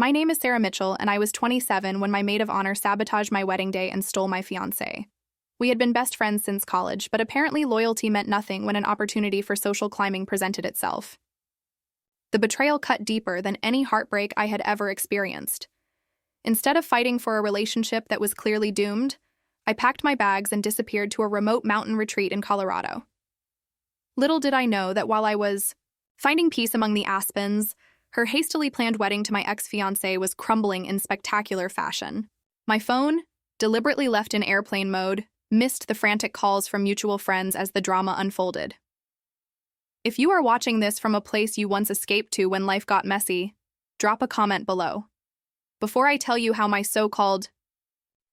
My name is Sarah Mitchell, and I was 27 when my maid of honor sabotaged my wedding day and stole my fiancé. We had been best friends since college, but apparently loyalty meant nothing when an opportunity for social climbing presented itself. The betrayal cut deeper than any heartbreak I had ever experienced. Instead of fighting for a relationship that was clearly doomed, I packed my bags and disappeared to a remote mountain retreat in Colorado. Little did I know that while I was finding peace among the aspens, her hastily planned wedding to my ex-fiancé was crumbling in spectacular fashion. My phone, deliberately left in airplane mode, missed the frantic calls from mutual friends as the drama unfolded. If you are watching this from a place you once escaped to when life got messy, drop a comment below. Before I tell you how my so-called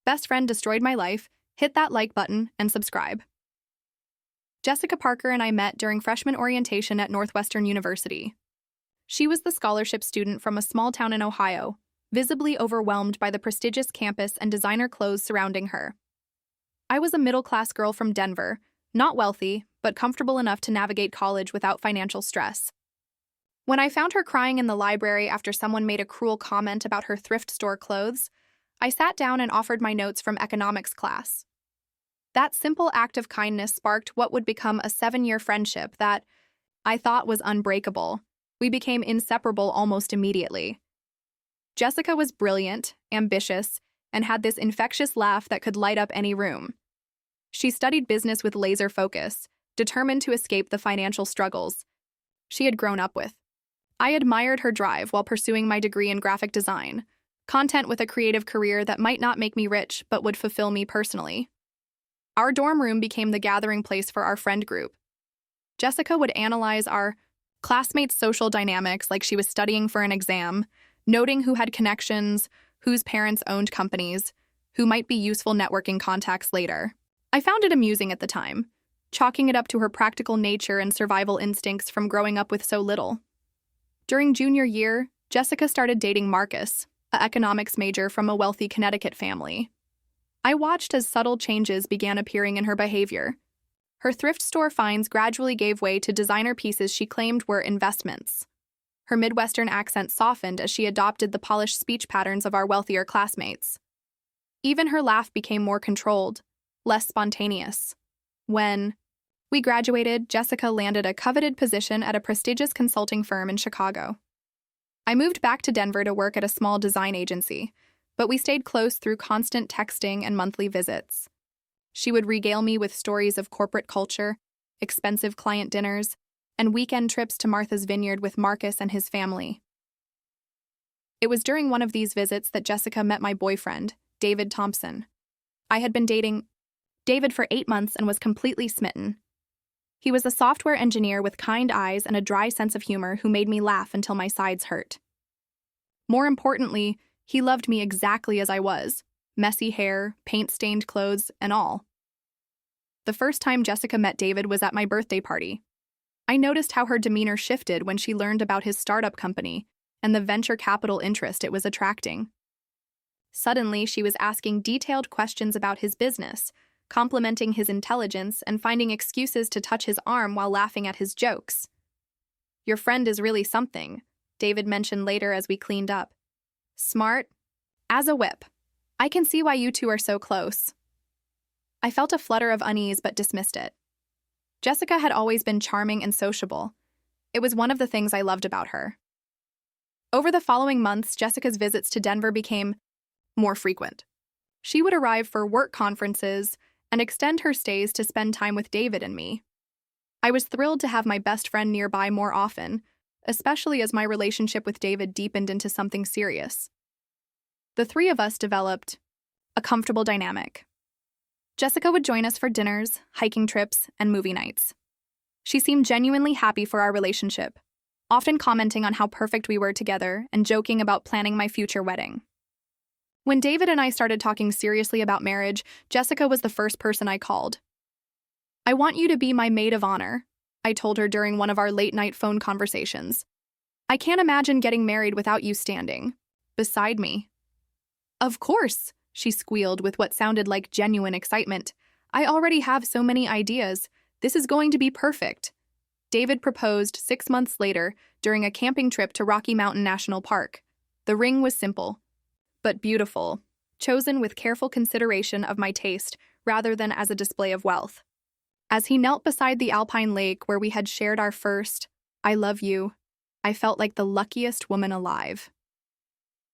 best friend destroyed my life, hit that like button and subscribe. Jessica Parker and I met during freshman orientation at Northwestern University. She was the scholarship student from a small town in Ohio, visibly overwhelmed by the prestigious campus and designer clothes surrounding her. I was a middle-class girl from Denver, not wealthy, but comfortable enough to navigate college without financial stress. When I found her crying in the library after someone made a cruel comment about her thrift store clothes, I sat down and offered my notes from economics class. That simple act of kindness sparked what would become a 7-year friendship that I thought was unbreakable. We became inseparable almost immediately. Jessica was brilliant, ambitious, and had this infectious laugh that could light up any room. She studied business with laser focus, determined to escape the financial struggles she had grown up with. I admired her drive while pursuing my degree in graphic design, content with a creative career that might not make me rich but would fulfill me personally. Our dorm room became the gathering place for our friend group. Jessica would analyze our classmates' social dynamics like she was studying for an exam, noting who had connections, whose parents owned companies, who might be useful networking contacts later. I found it amusing at the time, chalking it up to her practical nature and survival instincts from growing up with so little. During junior year, Jessica started dating Marcus, an economics major from a wealthy Connecticut family. I watched as subtle changes began appearing in her behavior. Her thrift store finds gradually gave way to designer pieces she claimed were investments. Her Midwestern accent softened as she adopted the polished speech patterns of our wealthier classmates. Even her laugh became more controlled, less spontaneous. When we graduated, Jessica landed a coveted position at a prestigious consulting firm in Chicago. I moved back to Denver to work at a small design agency, but we stayed close through constant texting and monthly visits. She would regale me with stories of corporate culture, expensive client dinners, and weekend trips to Martha's Vineyard with Marcus and his family. It was during one of these visits that Jessica met my boyfriend, David Thompson. I had been dating David for 8 months and was completely smitten. He was a software engineer with kind eyes and a dry sense of humor who made me laugh until my sides hurt. More importantly, he loved me exactly as I was, messy hair, paint-stained clothes, and all. The first time Jessica met David was at my birthday party. I noticed how her demeanor shifted when she learned about his startup company and the venture capital interest it was attracting. Suddenly, she was asking detailed questions about his business, complimenting his intelligence and finding excuses to touch his arm while laughing at his jokes. "Your friend is really something," David mentioned later as we cleaned up. "Smart as a whip. I can see why you two are so close." I felt a flutter of unease but dismissed it. Jessica had always been charming and sociable. It was one of the things I loved about her. Over the following months, Jessica's visits to Denver became more frequent. She would arrive for work conferences and extend her stays to spend time with David and me. I was thrilled to have my best friend nearby more often, especially as my relationship with David deepened into something serious. The three of us developed a comfortable dynamic. Jessica would join us for dinners, hiking trips, and movie nights. She seemed genuinely happy for our relationship, often commenting on how perfect we were together and joking about planning my future wedding. When David and I started talking seriously about marriage, Jessica was the first person I called. "I want you to be my maid of honor," I told her during one of our late-night phone conversations. "I can't imagine getting married without you standing beside me." "Of course," she squealed with what sounded like genuine excitement. "I already have so many ideas. This is going to be perfect." David proposed 6 months later during a camping trip to Rocky Mountain National Park. The ring was simple, but beautiful, chosen with careful consideration of my taste rather than as a display of wealth. As he knelt beside the alpine lake where we had shared our first "I love you," I felt like the luckiest woman alive.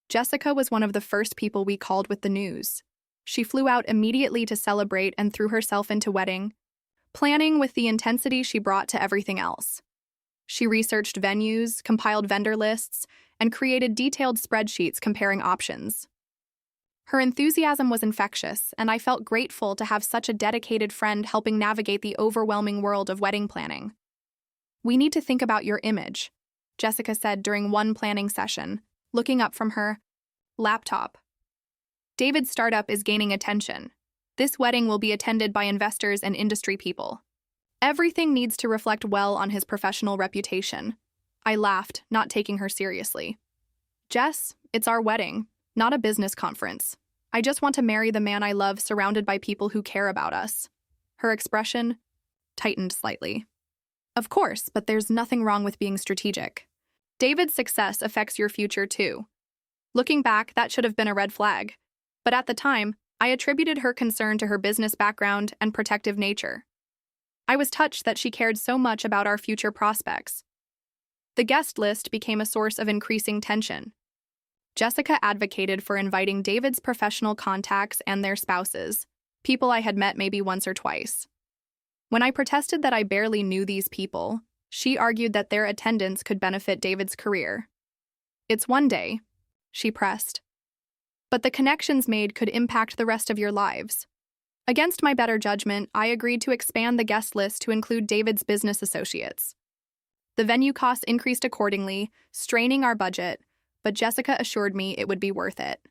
Jessica was one of the first people we called with the news. She flew out immediately to celebrate and threw herself into wedding planning with the intensity she brought to everything else. She researched venues, compiled vendor lists, and created detailed spreadsheets comparing options. Her enthusiasm was infectious, and I felt grateful to have such a dedicated friend helping navigate the overwhelming world of wedding planning. "We need to think about your image," Jessica said during one planning session, looking up from her laptop. "David's startup is gaining attention. This wedding will be attended by investors and industry people. Everything needs to reflect well on his professional reputation." I laughed, not taking her seriously. "Jess, it's our wedding, not a business conference. I just want to marry the man I love surrounded by people who care about us." Her expression tightened slightly. "Of course, but there's nothing wrong with being strategic. David's success affects your future too." Looking back, that should have been a red flag. But at the time, I attributed her concern to her business background and protective nature. I was touched that she cared so much about our future prospects. The guest list became a source of increasing tension. Jessica advocated for inviting David's professional contacts and their spouses, people I had met maybe once or twice. When I protested that I barely knew these people, she argued that their attendance could benefit David's career. "It's one day," she pressed, "but the connections made could impact the rest of your lives." Against my better judgment, I agreed to expand the guest list to include David's business associates. The venue costs increased accordingly, straining our budget, but Jessica assured me it would be worth it.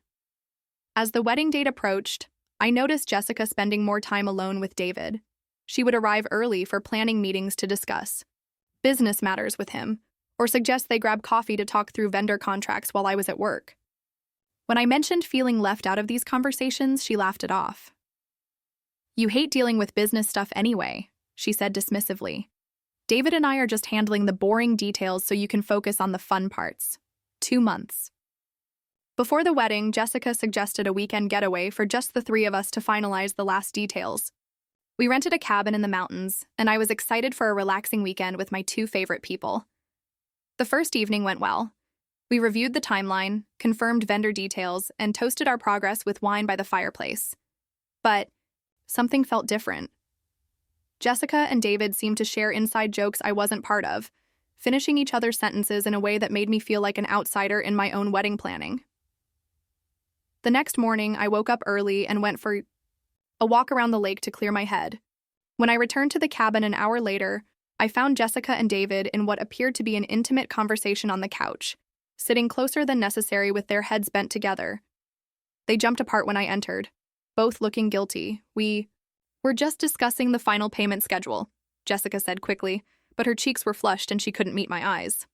As the wedding date approached, I noticed Jessica spending more time alone with David. She would arrive early for planning meetings to discuss business matters with him, or suggest they grab coffee to talk through vendor contracts while I was at work. When I mentioned feeling left out of these conversations, she laughed it off. "You hate dealing with business stuff anyway," she said dismissively. "David and I are just handling the boring details so you can focus on the fun parts." 2 months. Before the wedding, Jessica suggested a weekend getaway for just the three of us to finalize the last details. We rented a cabin in the mountains, and I was excited for a relaxing weekend with my 2 favorite people. The first evening went well. We reviewed the timeline, confirmed vendor details, and toasted our progress with wine by the fireplace. But something felt different. Jessica and David seemed to share inside jokes I wasn't part of, finishing each other's sentences in a way that made me feel like an outsider in my own wedding planning. The next morning, I woke up early and went for a walk around the lake to clear my head. When I returned to the cabin an hour later, I found Jessica and David in what appeared to be an intimate conversation on the couch, sitting closer than necessary with their heads bent together. They jumped apart when I entered, both looking guilty. "We were just discussing the final payment schedule," Jessica said quickly, but her cheeks were flushed and she couldn't meet my eyes.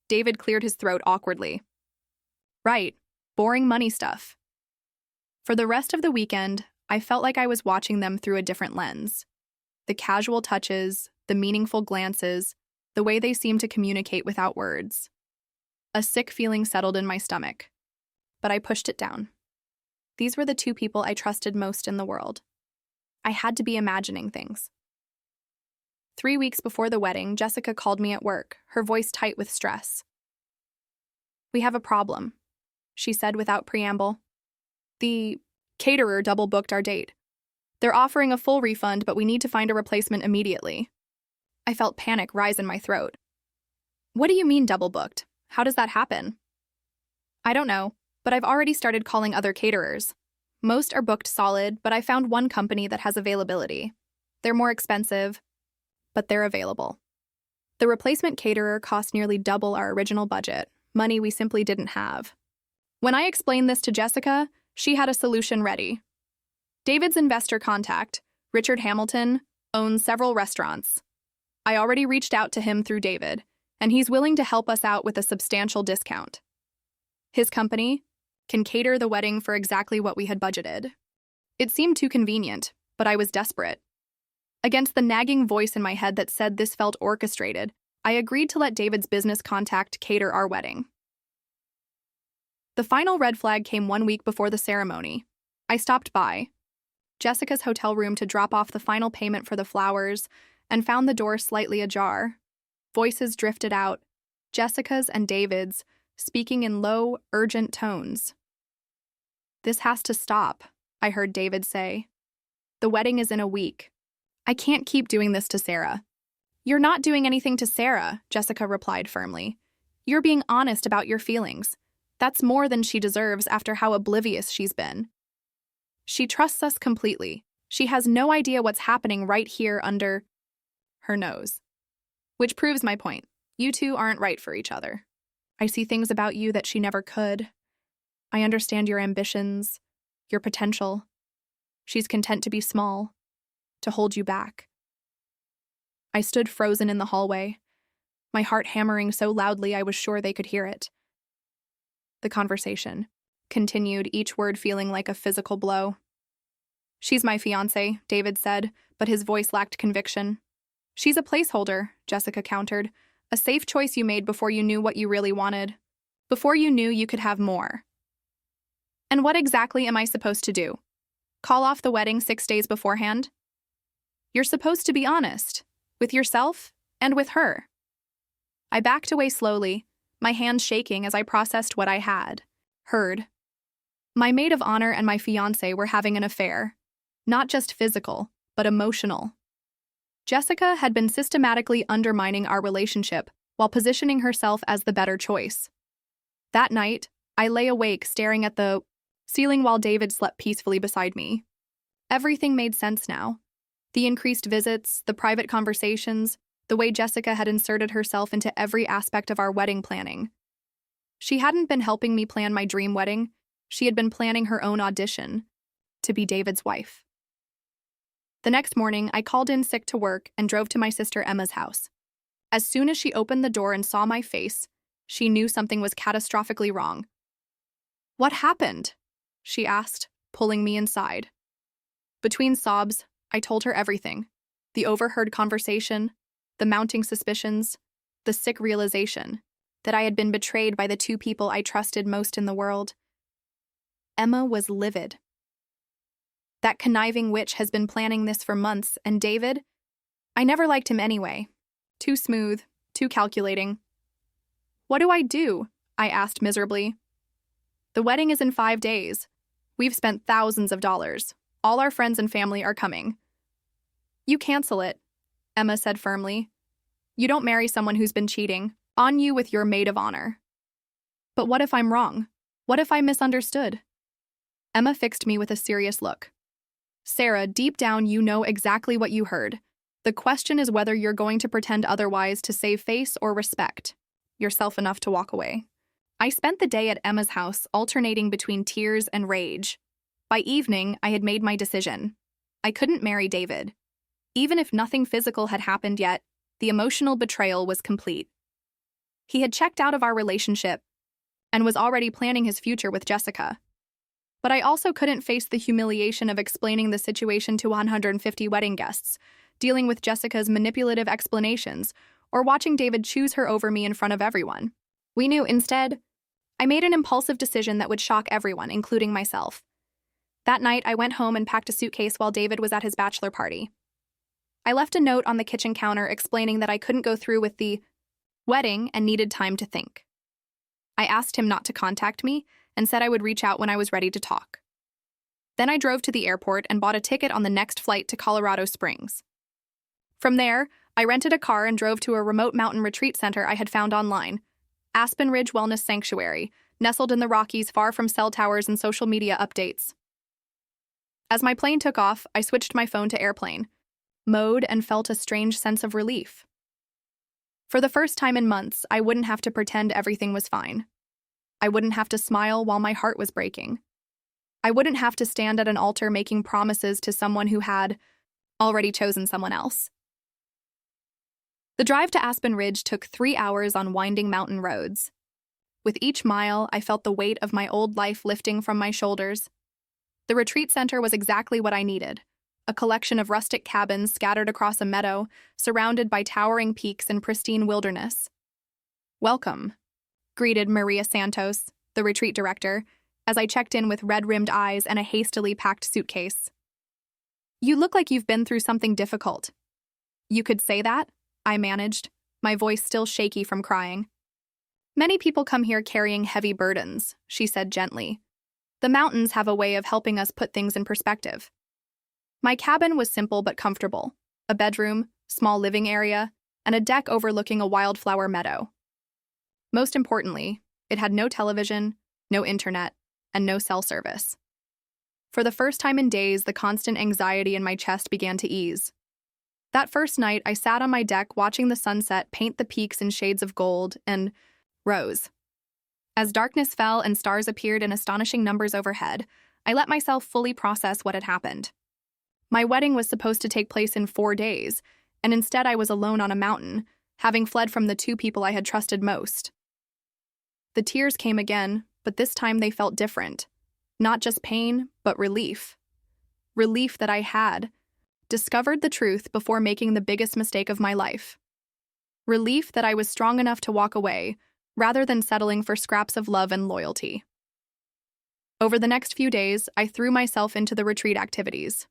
David cleared his throat awkwardly. "Right, boring money stuff." For the rest of the weekend, I felt like I was watching them through a different lens. The casual touches, the meaningful glances, the way they seemed to communicate without words. A sick feeling settled in my stomach, but I pushed it down. These were the 2 people I trusted most in the world. I had to be imagining things. 3 weeks before the wedding, Jessica called me at work, her voice tight with stress. "We have a problem," she said without preamble. "The caterer double-booked our date. They're offering a full refund, but we need to find a replacement immediately." I felt panic rise in my throat. "What do you mean double-booked? How does that happen?" "I don't know, but I've already started calling other caterers. Most are booked solid, but I found one company that has availability. They're more expensive, but they're available." The replacement caterer cost nearly double our original budget, money we simply didn't have. When I explained this to Jessica, she had a solution ready. David's investor contact, Richard Hamilton, owns several restaurants. I already reached out to him through David, and he's willing to help us out with a substantial discount. His company can cater the wedding for exactly what we had budgeted. It seemed too convenient, but I was desperate. Against the nagging voice in my head that said this felt orchestrated, I agreed to let David's business contact cater our wedding. The final red flag came 1 week before the ceremony. I stopped by Jessica's hotel room to drop off the final payment for the flowers and found the door slightly ajar. Voices drifted out, Jessica's and David's, speaking in low, urgent tones. "This has to stop," I heard David say. "The wedding is in a week. I can't keep doing this to Sarah." "You're not doing anything to Sarah," Jessica replied firmly. "You're being honest about your feelings. That's more than she deserves after how oblivious she's been. She trusts us completely. She has no idea what's happening right here under her nose. Which proves my point. You two aren't right for each other. I see things about you that she never could. I understand your ambitions, your potential. She's content to be small, to hold you back." I stood frozen in the hallway, my heart hammering so loudly I was sure they could hear it. The conversation continued, each word feeling like a physical blow. "She's my fiancé," David said, but his voice lacked conviction. "She's a placeholder," Jessica countered. "A safe choice you made before you knew what you really wanted. Before you knew you could have more." "And what exactly am I supposed to do? Call off the wedding 6 days beforehand?" "You're supposed to be honest, with yourself and with her." I backed away slowly, my hands shaking as I processed what I had heard. My maid of honor and my fiancé were having an affair. Not just physical, but emotional. Jessica had been systematically undermining our relationship while positioning herself as the better choice. That night, I lay awake staring at the ceiling while David slept peacefully beside me. Everything made sense now. The increased visits, the private conversations, the way Jessica had inserted herself into every aspect of our wedding planning. She hadn't been helping me plan my dream wedding. She had been planning her own audition to be David's wife. The next morning, I called in sick to work and drove to my sister Emma's house. As soon as she opened the door and saw my face, she knew something was catastrophically wrong. "What happened?" she asked, pulling me inside. Between sobs, I told her everything. The overheard conversation, the mounting suspicions, the sick realization that I had been betrayed by the two people I trusted most in the world. Emma was livid. That conniving witch has been planning this for months, and David? I never liked him anyway. Too smooth, too calculating. "What do I do?" I asked miserably. "The wedding is in 5 days. We've spent thousands of dollars. All our friends and family are coming." "You cancel it," Emma said firmly. "You don't marry someone who's been cheating on you with your maid of honor." "But what if I'm wrong? What if I misunderstood?" Emma fixed me with a serious look. "Sarah, deep down you know exactly what you heard. The question is whether you're going to pretend otherwise to save face or respect yourself enough to walk away." I spent the day at Emma's house, alternating between tears and rage. By evening, I had made my decision. I couldn't marry David. Even if nothing physical had happened yet, the emotional betrayal was complete. He had checked out of our relationship and was already planning his future with Jessica. But I also couldn't face the humiliation of explaining the situation to 150 wedding guests, dealing with Jessica's manipulative explanations, or watching David choose her over me in front of everyone. We knew instead, I made an impulsive decision that would shock everyone, including myself. That night, I went home and packed a suitcase while David was at his bachelor party. I left a note on the kitchen counter explaining that I couldn't go through with the wedding and needed time to think. I asked him not to contact me and said I would reach out when I was ready to talk. Then I drove to the airport and bought a ticket on the next flight to Colorado Springs. From there, I rented a car and drove to a remote mountain retreat center I had found online, Aspen Ridge Wellness Sanctuary, nestled in the Rockies far from cell towers and social media updates. As my plane took off, I switched my phone to airplane mode and felt a strange sense of relief. For the first time in months, I wouldn't have to pretend everything was fine. I wouldn't have to smile while my heart was breaking. I wouldn't have to stand at an altar making promises to someone who had already chosen someone else. The drive to Aspen Ridge took 3 hours on winding mountain roads. With each mile, I felt the weight of my old life lifting from my shoulders. The retreat center was exactly what I needed, a collection of rustic cabins scattered across a meadow, surrounded by towering peaks and pristine wilderness. "Welcome," greeted Maria Santos, the retreat director, as I checked in with red-rimmed eyes and a hastily packed suitcase. "You look like you've been through something difficult." "You could say that," I managed, my voice still shaky from crying. "Many people come here carrying heavy burdens," she said gently. "The mountains have a way of helping us put things in perspective." My cabin was simple but comfortable: a bedroom, small living area, and a deck overlooking a wildflower meadow. Most importantly, it had no television, no internet, and no cell service. For the first time in days, the constant anxiety in my chest began to ease. That first night, I sat on my deck watching the sunset paint the peaks in shades of gold and rose. As darkness fell and stars appeared in astonishing numbers overhead, I let myself fully process what had happened. My wedding was supposed to take place in 4 days, and instead I was alone on a mountain, having fled from the 2 people I had trusted most. The tears came again, but this time they felt different. Not just pain, but relief. Relief that I had discovered the truth before making the biggest mistake of my life. Relief that I was strong enough to walk away, rather than settling for scraps of love and loyalty. Over the next few days, I threw myself into the retreat activities.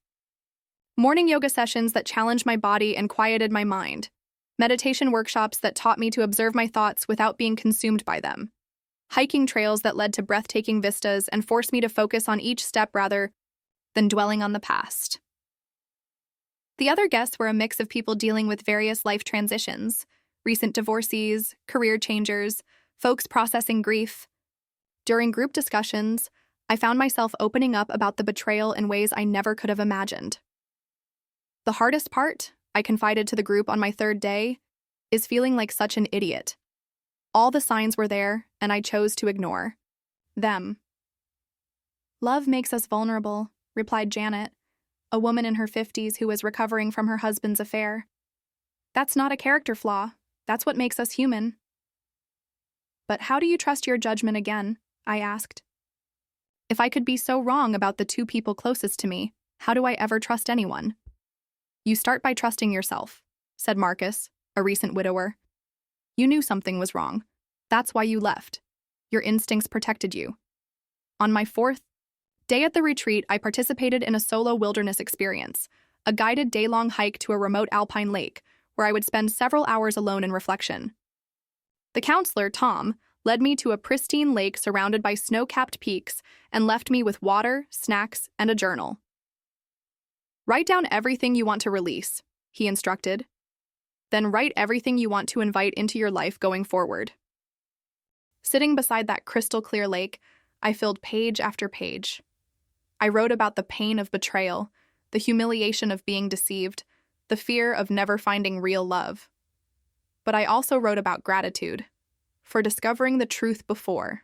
Morning yoga sessions that challenged my body and quieted my mind. Meditation workshops that taught me to observe my thoughts without being consumed by them. Hiking trails that led to breathtaking vistas and forced me to focus on each step rather than dwelling on the past. The other guests were a mix of people dealing with various life transitions: recent divorcees, career changers, folks processing grief. During group discussions, I found myself opening up about the betrayal in ways I never could have imagined. The hardest part, I confided to the group on my 3rd day, is feeling like such an idiot. All the signs were there, and I chose to ignore them. "Love makes us vulnerable," replied Janet, a woman in her 50s who was recovering from her husband's affair. "That's not a character flaw. That's what makes us human." "But how do you trust your judgment again?" I asked. "If I could be so wrong about the 2 people closest to me, how do I ever trust anyone?" "You start by trusting yourself," said Marcus, a recent widower. "You knew something was wrong. That's why you left. Your instincts protected you." On my 4th day at the retreat, I participated in a solo wilderness experience, a guided day-long hike to a remote alpine lake, where I would spend several hours alone in reflection. The counselor, Tom, led me to a pristine lake surrounded by snow-capped peaks and left me with water, snacks, and a journal. "Write down everything you want to release," he instructed. "Then write everything you want to invite into your life going forward." Sitting beside that crystal-clear lake, I filled page after page. I wrote about the pain of betrayal, the humiliation of being deceived, the fear of never finding real love. But I also wrote about gratitude, for discovering the truth before,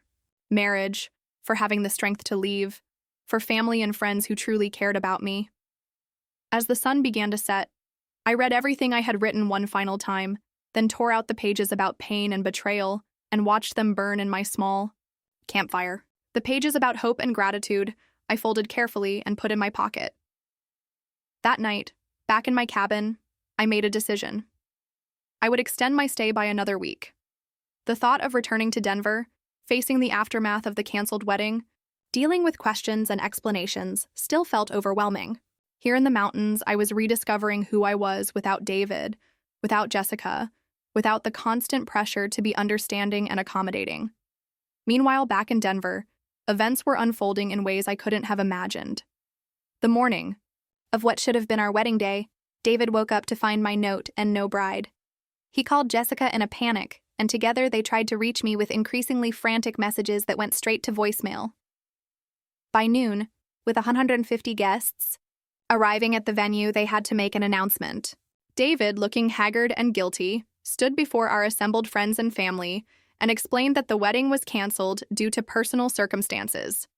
marriage, for having the strength to leave, for family and friends who truly cared about me. As the sun began to set, I read everything I had written one final time, then tore out the pages about pain and betrayal and watched them burn in my small campfire. The pages about hope and gratitude I folded carefully and put in my pocket. That night, back in my cabin, I made a decision. I would extend my stay by another week. The thought of returning to Denver, facing the aftermath of the canceled wedding, dealing with questions and explanations, still felt overwhelming. Here in the mountains, I was rediscovering who I was without David, without Jessica, without the constant pressure to be understanding and accommodating. Meanwhile, back in Denver, events were unfolding in ways I couldn't have imagined. The morning of what should have been our wedding day, David woke up to find my note and no bride. He called Jessica in a panic, and together they tried to reach me with increasingly frantic messages that went straight to voicemail. By noon, with 150 guests arriving at the venue, they had to make an announcement. David, looking haggard and guilty, stood before our assembled friends and family and explained that the wedding was canceled due to personal circumstances.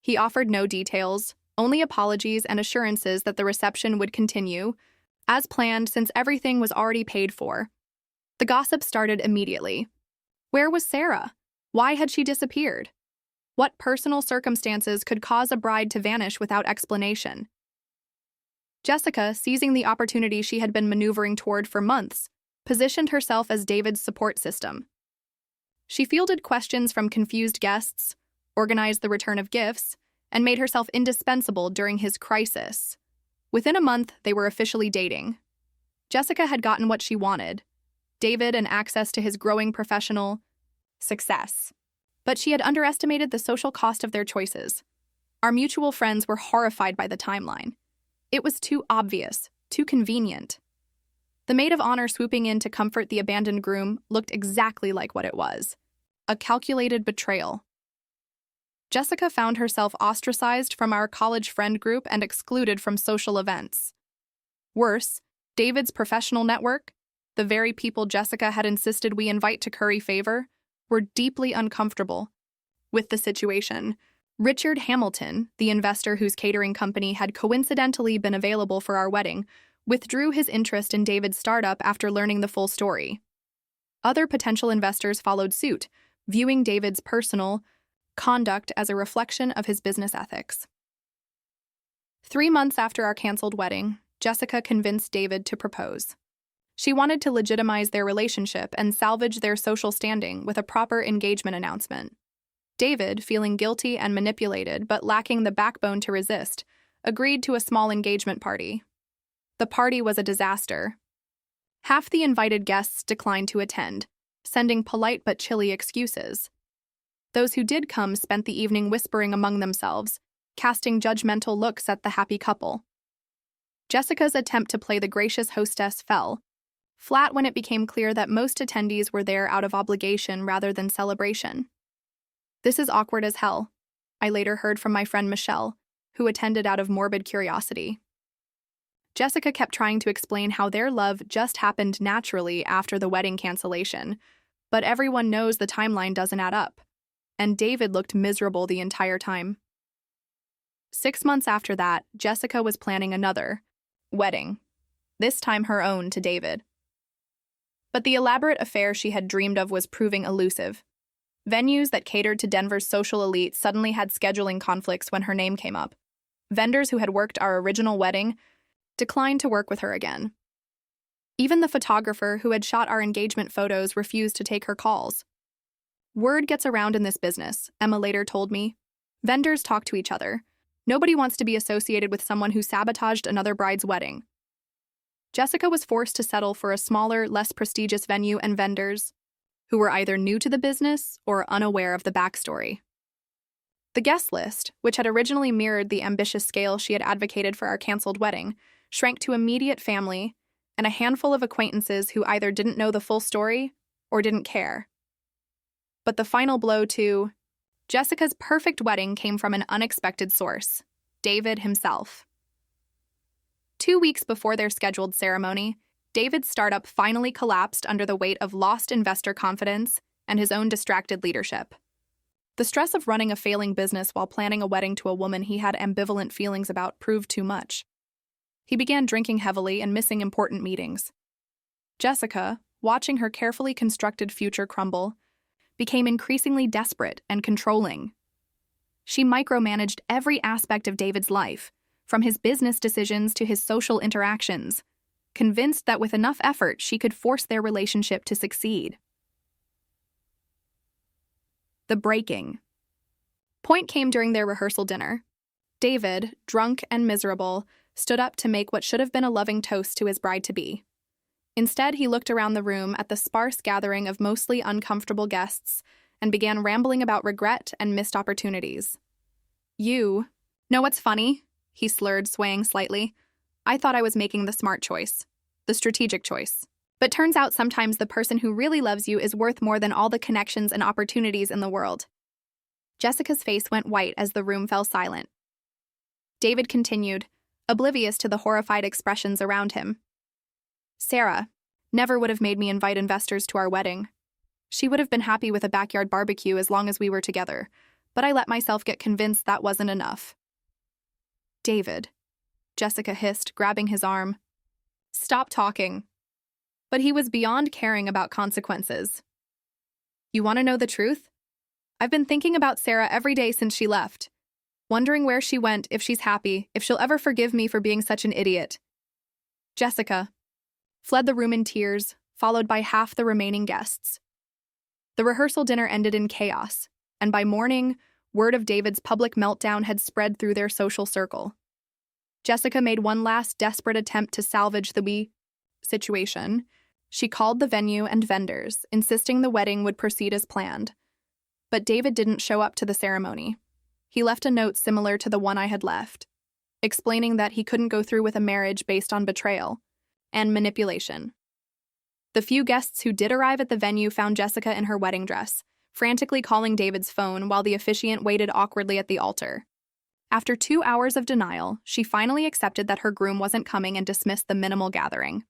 He offered no details, only apologies and assurances that the reception would continue, as planned since everything was already paid for. The gossip started immediately. Where was Sarah? Why had she disappeared? What personal circumstances could cause a bride to vanish without explanation? Jessica, seizing the opportunity she had been maneuvering toward for months, positioned herself as David's support system. She fielded questions from confused guests, organized the return of gifts, and made herself indispensable during his crisis. Within a month, they were officially dating. Jessica had gotten what she wanted, David and access to his growing professional success. But she had underestimated the social cost of their choices. Our mutual friends were horrified by the timeline. It was too obvious, too convenient. The maid of honor swooping in to comfort the abandoned groom looked exactly like what it was: a calculated betrayal. Jessica found herself ostracized from our college friend group and excluded from social events. Worse, David's professional network, the very people Jessica had insisted we invite to curry favor, were deeply uncomfortable with the situation. Richard Hamilton, the investor whose catering company had coincidentally been available for our wedding, withdrew his interest in David's startup after learning the full story. Other potential investors followed suit, viewing David's personal conduct as a reflection of his business ethics. 3 months after our canceled wedding, Jessica convinced David to propose. She wanted to legitimize their relationship and salvage their social standing with a proper engagement announcement. David, feeling guilty and manipulated but lacking the backbone to resist, agreed to a small engagement party. The party was a disaster. Half the invited guests declined to attend, sending polite but chilly excuses. Those who did come spent the evening whispering among themselves, casting judgmental looks at the happy couple. Jessica's attempt to play the gracious hostess fell flat when it became clear that most attendees were there out of obligation rather than celebration. "This is awkward as hell," I later heard from my friend Michelle, who attended out of morbid curiosity. Jessica kept trying to explain how their love just happened naturally after the wedding cancellation, but everyone knows the timeline doesn't add up, and David looked miserable the entire time. 6 months after that, Jessica was planning another wedding, this time her own to David. But the elaborate affair she had dreamed of was proving elusive. Venues that catered to Denver's social elite suddenly had scheduling conflicts when her name came up. Vendors who had worked our original wedding declined to work with her again. Even the photographer who had shot our engagement photos refused to take her calls. "Word gets around in this business," Emma later told me. "Vendors talk to each other. Nobody wants to be associated with someone who sabotaged another bride's wedding." Jessica was forced to settle for a smaller, less prestigious venue and vendors who were either new to the business or unaware of the backstory. The guest list, which had originally mirrored the ambitious scale she had advocated for our canceled wedding, shrank to immediate family and a handful of acquaintances who either didn't know the full story or didn't care. But the final blow to Jessica's perfect wedding came from an unexpected source: David himself. 2 weeks before their scheduled ceremony, David's startup finally collapsed under the weight of lost investor confidence and his own distracted leadership. The stress of running a failing business while planning a wedding to a woman he had ambivalent feelings about proved too much. He began drinking heavily and missing important meetings. Jessica, watching her carefully constructed future crumble, became increasingly desperate and controlling. She micromanaged every aspect of David's life, from his business decisions to his social interactions, convinced that with enough effort she could force their relationship to succeed. The breaking point came during their rehearsal dinner. David, drunk and miserable, stood up to make what should have been a loving toast to his bride-to-be. Instead, he looked around the room at the sparse gathering of mostly uncomfortable guests and began rambling about regret and missed opportunities. "You know what's funny?" he slurred, swaying slightly. "I thought I was making the smart choice, the strategic choice. But turns out sometimes the person who really loves you is worth more than all the connections and opportunities in the world." Jessica's face went white as the room fell silent. David continued, oblivious to the horrified expressions around him. "Sarah never would have made me invite investors to our wedding. She would have been happy with a backyard barbecue as long as we were together, but I let myself get convinced that wasn't enough." "David," Jessica hissed, grabbing his arm. "Stop talking." But he was beyond caring about consequences. "You want to know the truth? I've been thinking about Sarah every day since she left, wondering where she went, if she's happy, if she'll ever forgive me for being such an idiot." Jessica fled the room in tears, followed by half the remaining guests. The rehearsal dinner ended in chaos, and by morning, Word of David's public meltdown had spread through their social circle. Jessica made one last desperate attempt to salvage the situation. She called the venue and vendors, insisting the wedding would proceed as planned. But David didn't show up to the ceremony. He left a note similar to the one I had left, explaining that he couldn't go through with a marriage based on betrayal and manipulation. The few guests who did arrive at the venue found Jessica in her wedding dress, frantically calling David's phone while the officiant waited awkwardly at the altar. After 2 hours of denial, she finally accepted that her groom wasn't coming and dismissed the minimal gathering.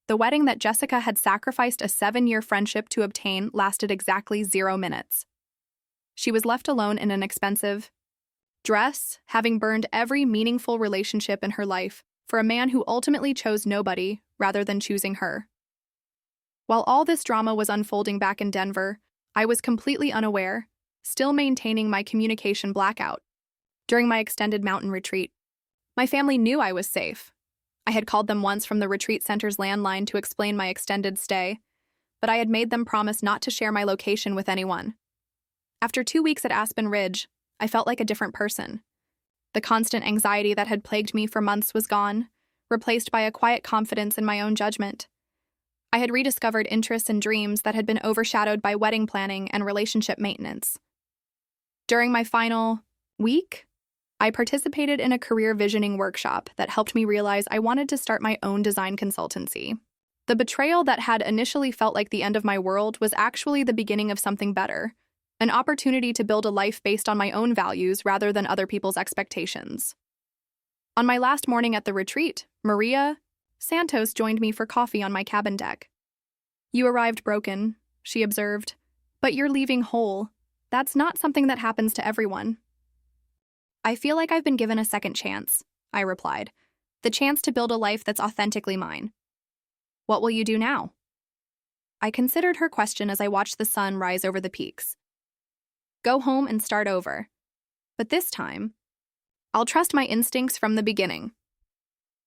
The wedding that Jessica had sacrificed a 7-year friendship to obtain lasted exactly 0 minutes. She was left alone in an expensive dress, having burned every meaningful relationship in her life for a man who ultimately chose nobody rather than choosing her. While all this drama was unfolding back in Denver, I was completely unaware, still maintaining my communication blackout. During my extended mountain retreat, my family knew I was safe. I had called them once from the retreat center's landline to explain my extended stay, but I had made them promise not to share my location with anyone. After 2 weeks at Aspen Ridge, I felt like a different person. The constant anxiety that had plagued me for months was gone, replaced by a quiet confidence in my own judgment. I had rediscovered interests and dreams that had been overshadowed by wedding planning and relationship maintenance. During my final week, I participated in a career visioning workshop that helped me realize I wanted to start my own design consultancy. The betrayal that had initially felt like the end of my world was actually the beginning of something better, an opportunity to build a life based on my own values rather than other people's expectations. On my last morning at the retreat, Maria Santos joined me for coffee on my cabin deck. "You arrived broken," she observed, "but you're leaving whole. That's not something that happens to everyone." "I feel like I've been given a second chance," I replied. "The chance to build a life that's authentically mine." "What will you do now?" I considered her question as I watched the sun rise over the peaks. "Go home and start over. But this time, I'll trust my instincts from the beginning."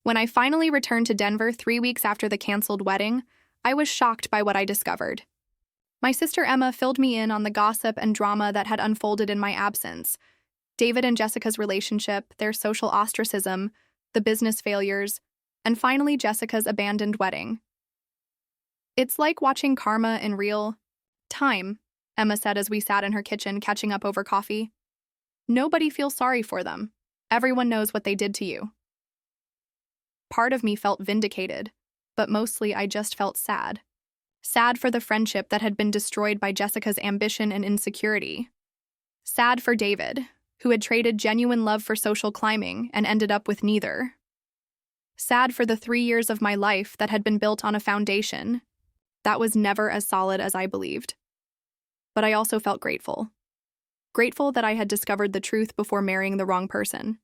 When I finally returned to Denver 3 weeks after the canceled wedding, I was shocked by what I discovered. My sister Emma filled me in on the gossip and drama that had unfolded in my absence. David and Jessica's relationship, their social ostracism, the business failures, and finally Jessica's abandoned wedding. "It's like watching karma in real time," Emma said as we sat in her kitchen catching up over coffee. "Nobody feels sorry for them. Everyone knows what they did to you." Part of me felt vindicated, but mostly I just felt sad. Sad for the friendship that had been destroyed by Jessica's ambition and insecurity. Sad for David, who had traded genuine love for social climbing and ended up with neither. Sad for the 3 years of my life that had been built on a foundation that was never as solid as I believed. But I also felt grateful. Grateful that I had discovered the truth before marrying the wrong person.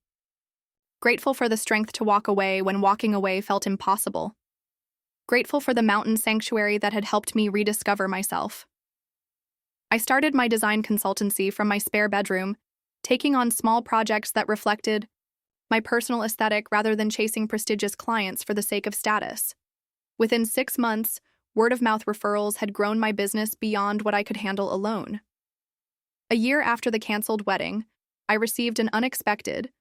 Grateful for the strength to walk away when walking away felt impossible. Grateful for the mountain sanctuary that had helped me rediscover myself. I started my design consultancy from my spare bedroom, taking on small projects that reflected my personal aesthetic rather than chasing prestigious clients for the sake of status. Within 6 months, word-of-mouth referrals had grown my business beyond what I could handle alone. A year after the canceled wedding, I received an unexpected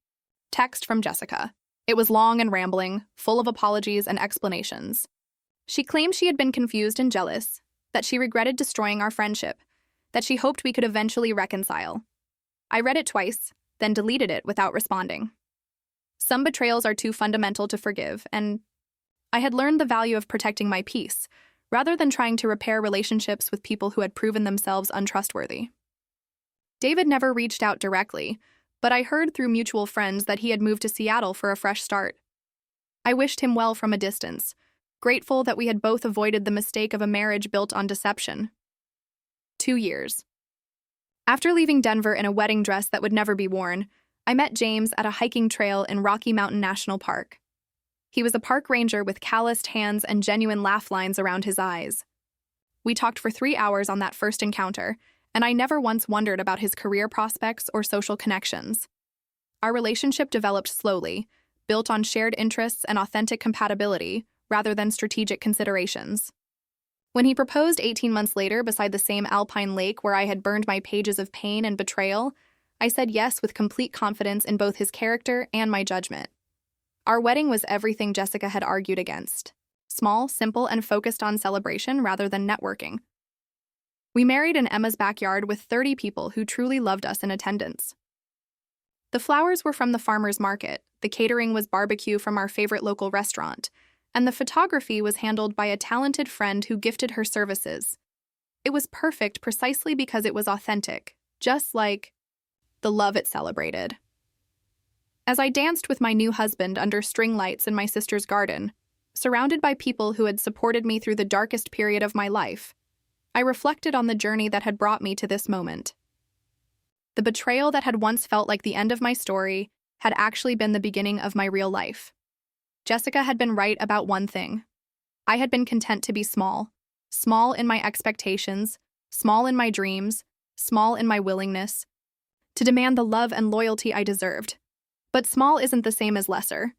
text from Jessica. It was long and rambling, full of apologies and explanations. She claimed she had been confused and jealous, that she regretted destroying our friendship, that she hoped we could eventually reconcile. I read it twice, then deleted it without responding. Some betrayals are too fundamental to forgive, and I had learned the value of protecting my peace, rather than trying to repair relationships with people who had proven themselves untrustworthy. David never reached out directly, but I heard through mutual friends that he had moved to Seattle for a fresh start. I wished him well from a distance, grateful that we had both avoided the mistake of a marriage built on deception. 2 years. After leaving Denver in a wedding dress that would never be worn, I met James at a hiking trail in Rocky Mountain National Park. He was a park ranger with calloused hands and genuine laugh lines around his eyes. We talked for 3 hours on that first encounter, and I never once wondered about his career prospects or social connections. Our relationship developed slowly, built on shared interests and authentic compatibility, rather than strategic considerations. When he proposed 18 months later beside the same alpine lake where I had burned my pages of pain and betrayal, I said yes with complete confidence in both his character and my judgment. Our wedding was everything Jessica had argued against. Small, simple, and focused on celebration rather than networking. We married in Emma's backyard with 30 people who truly loved us in attendance. The flowers were from the farmer's market, the catering was barbecue from our favorite local restaurant, and the photography was handled by a talented friend who gifted her services. It was perfect precisely because it was authentic, just like the love it celebrated. As I danced with my new husband under string lights in my sister's garden, surrounded by people who had supported me through the darkest period of my life, I reflected on the journey that had brought me to this moment. The betrayal that had once felt like the end of my story had actually been the beginning of my real life. Jessica had been right about one thing. I had been content to be small. Small in my expectations, small in my dreams, small in my willingness to demand the love and loyalty I deserved. But small isn't the same as lesser.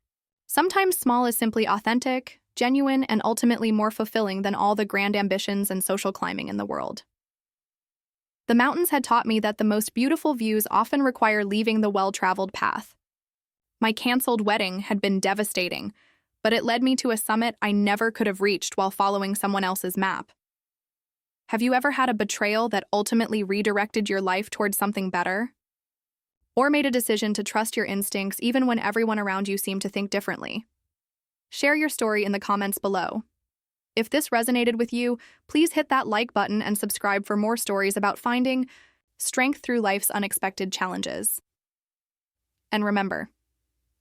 Sometimes small is simply authentic, genuine, and ultimately more fulfilling than all the grand ambitions and social climbing in the world. The mountains had taught me that the most beautiful views often require leaving the well-traveled path. My canceled wedding had been devastating, but it led me to a summit I never could have reached while following someone else's map. Have you ever had a betrayal that ultimately redirected your life towards something better? Or made a decision to trust your instincts even when everyone around you seemed to think differently? Share your story in the comments below. If this resonated with you, please hit that like button and subscribe for more stories about finding strength through life's unexpected challenges. And remember,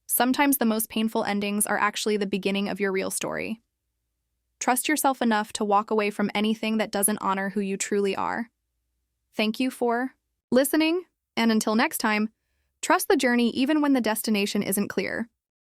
sometimes the most painful endings are actually the beginning of your real story. Trust yourself enough to walk away from anything that doesn't honor who you truly are. Thank you for listening, and until next time, trust the journey even when the destination isn't clear.